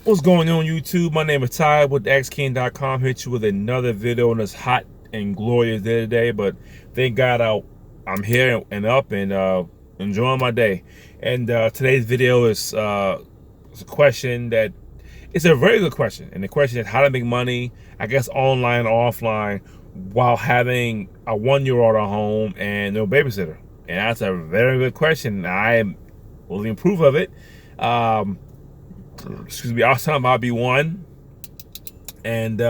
What's going on YouTube? My name is Ty with xking.com. Hit you with another video on this hot and glorious day today. But thank God I'm here and up and enjoying my day. And today's video is a question that it's a very good question. And the question is how to make money, I guess online or offline, while having a 1-year-old at home and no babysitter. And that's a very good question. I am living proof of it. Excuse me, I was talking about B1, and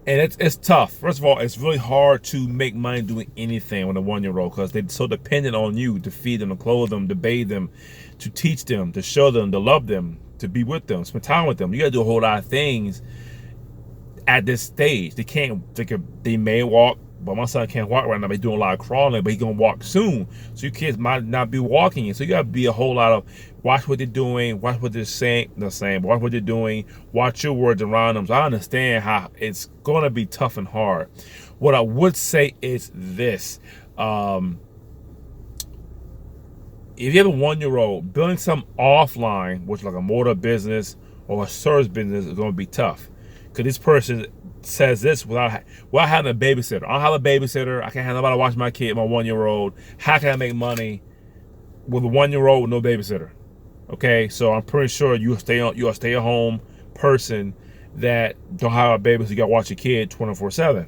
it's tough. First of all, it's really hard to make money doing anything with a 1-year-old because they're so dependent on you to feed them, to clothe them, to bathe them, to teach them, to show them, to love them, to be with them, spend time with them. You gotta do a whole lot of things at this stage. They may walk, but my son can't walk right now. He's doing a lot of crawling, but he's gonna walk soon. So your kids might not be walking. So you gotta be a whole lot of watch what they're doing, watch what they're saying, watch what they're doing, watch your words around them. So I understand how it's gonna be tough and hard. What I would say is this. If you have a 1-year-old, building some offline, which like a motor business or a service business, is gonna be tough. Because this person says this without having a babysitter. I don't have a babysitter. I can't have nobody watch my kid, my 1-year-old. How can I make money with a 1-year-old with no babysitter? Okay, so I'm pretty sure you're a stay-at-home person that don't have a babysitter. You got to watch your kid 24/7.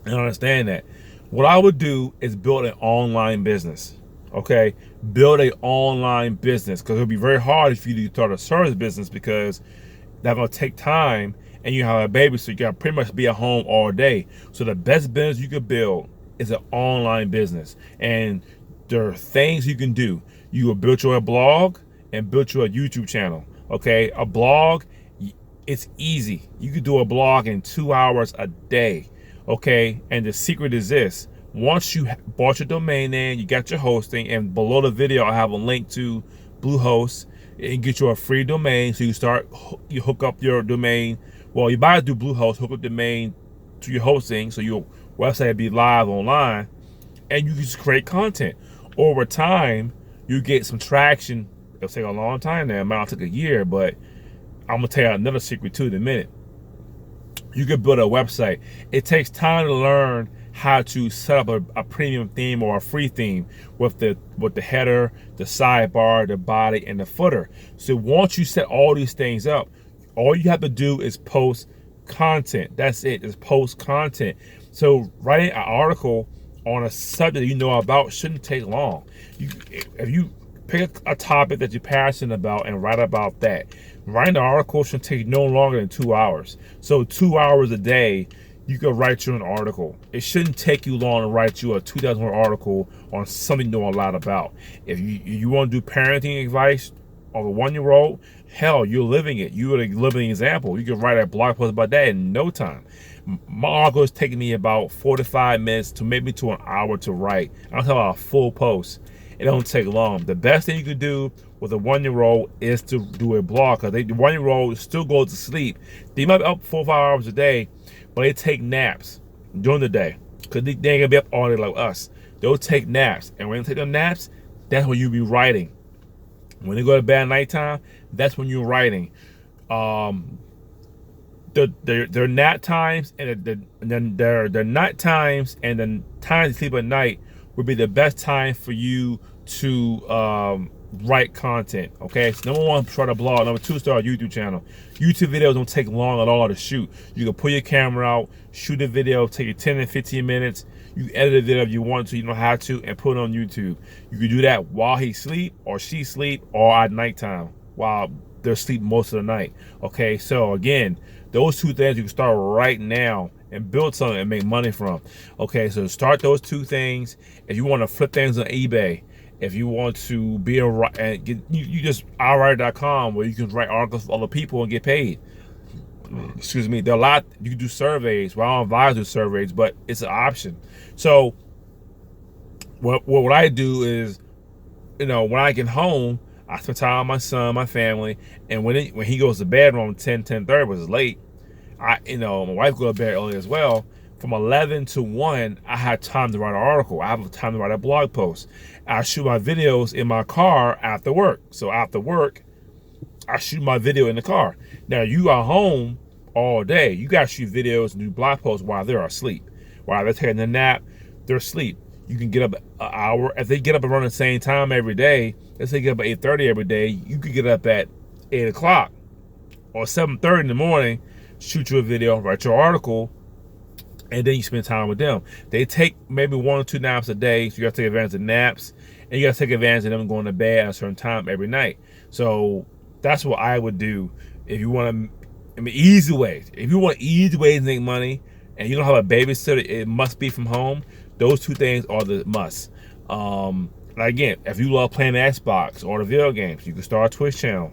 And I understand that. What I would do is build an online business. Okay, build an online business because it'll be very hard if you start a service business because that's gonna take time, and you have a baby, so you gotta pretty much be at home all day. So the best business you could build is an online business, and there are things you can do. You will build your blog and build your YouTube channel. Okay, a blog, it's easy. You could do a blog in 2 hours a day. Okay, and the secret is this: once you bought your domain name, you got your hosting, and below the video I have a link to Bluehost. And get you a free domain, so you hook up your domain. Well, you buy it through Bluehost, hook up the domain to your hosting, so your website will be live online, and you just create content. Over time, you get some traction. It'll take a long time now. It might take a year, but I'm gonna tell you another secret too in a minute. You can build a website. It takes time to learn how to set up a premium theme or a free theme with the header, the sidebar, the body, and the footer. So once you set all these things up, all you have to do is post content. That's it, is post content. So writing an article on a subject you know about shouldn't take long. If you pick a topic that you're passionate about and write about that, writing an article should take no longer than 2 hours. So 2 hours a day, you can write you an article. It shouldn't take you long to write you a 2,000 word article on something you know a lot about. If you want to do parenting advice of a 1-year-old, hell, you're living it. You're a living example. You can write a blog post about that in no time. My article is taking me about 45 minutes to maybe to an hour to write. I'm talking about a full post. It don't take long. The best thing you could do with a 1-year-old is to do a blog, because the 1-year-old still goes to sleep. They might be up 4 or 5 hours a day, but they take naps during the day because they ain't gonna be up all day like us. They'll take naps, and when they take them naps, that's when you be writing. When they go to bed at nighttime, that's when you're writing. Their nap times and their night times and the times they sleep at night would be the best time for you to write content. Okay, so number one, start a blog. Number two, start a YouTube channel. YouTube videos don't take long at all to shoot. You can pull your camera out, shoot a video, take you 10 and 15 minutes. You edit a video if you want to, you know how to, and put it on YouTube. You can do that while he sleep or she sleep or at nighttime while they're asleep most of the night. Okay, so again, those two things you can start right now and build something and make money from. Okay, so start those two things. If you want to flip things on eBay, if you want to be and get, you just iWriter.com where you can write articles for other people and get paid. Excuse me. There are a lot. You can do surveys. Well, I don't advise do surveys, but it's an option. So what I do is, when I get home, I spend time with my son, my family, and when he goes to bed around 10:30, which is late, my wife goes to bed early as well. From 11 to 1, I had time to write an article. I have time to write a blog post. I shoot my videos in my car after work. So after work, I shoot my video in the car. Now you are home all day. You got to shoot videos and do blog posts while they're asleep. While they're taking a nap, they're asleep. You can get up an hour. If they get up around the same time every day, let's say get up at 8:30 every day, you could get up at 8 o'clock or 7:30 in the morning, shoot you a video, write your article, and then you spend time with them. They take maybe 1 or 2 naps a day, so you got to take advantage of naps, and you got to take advantage of them going to bed at a certain time every night. So that's what I would do if you want to. I mean, easy ways. If you want easy ways to make money, and you don't have a babysitter, it must be from home. Those 2 things are the must. Again, if you love playing the Xbox or the video games, you can start a Twitch channel.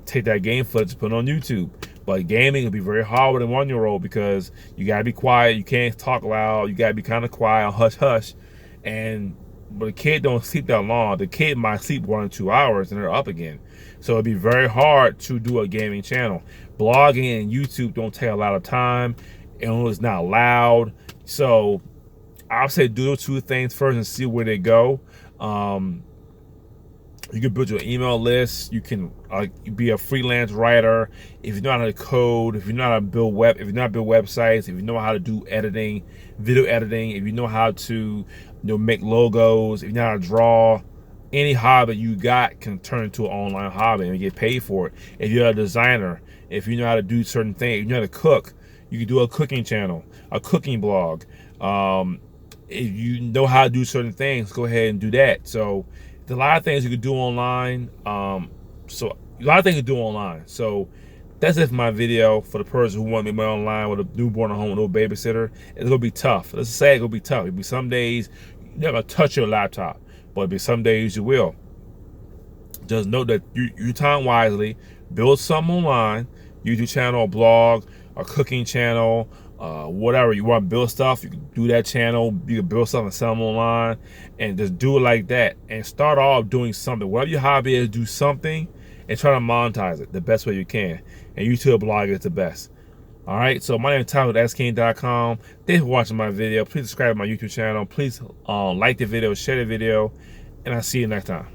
Take that game footage, put it on YouTube. But gaming will be very hard with a 1-year-old because you gotta be quiet. You can't talk loud. You gotta be kind of quiet, hush hush. But the kid don't sleep that long. The kid might sleep 1 or 2 hours and they're up again. So it'd be very hard to do a gaming channel. Blogging and YouTube don't take a lot of time. It's not loud. So I'll say do those 2 things first and see where they go. You can build your email list. You can be a freelance writer. If you know how to code, if you know how to build websites, if you know how to do editing, video editing, if you know how to make logos, if you know how to draw, any hobby you got can turn into an online hobby and get paid for it. If you're a designer, if you know how to do certain things, if you know how to cook, you can do a cooking channel, a cooking blog. If you know how to do certain things, go ahead and do that. So there's a lot of things you can do online. So that's it for my video for the person who want to make money online with a newborn at home with no babysitter. It's gonna be tough. Let's say it's gonna be tough. It'll be some days you're not gonna touch your laptop, but it'll be some days you will. Just know that you time wisely. Build something online, YouTube channel, a blog, a cooking channel, whatever you want to build stuff, you can do that channel. You can build something and sell them online, and just do it like that. And start off doing something. Whatever your hobby is, do something and try to monetize it the best way you can. And YouTube blog is the best. All right. So my name is Tyler with xking.com. Thanks for watching my video. Please subscribe to my YouTube channel. Please like the video, share the video, and I'll see you next time.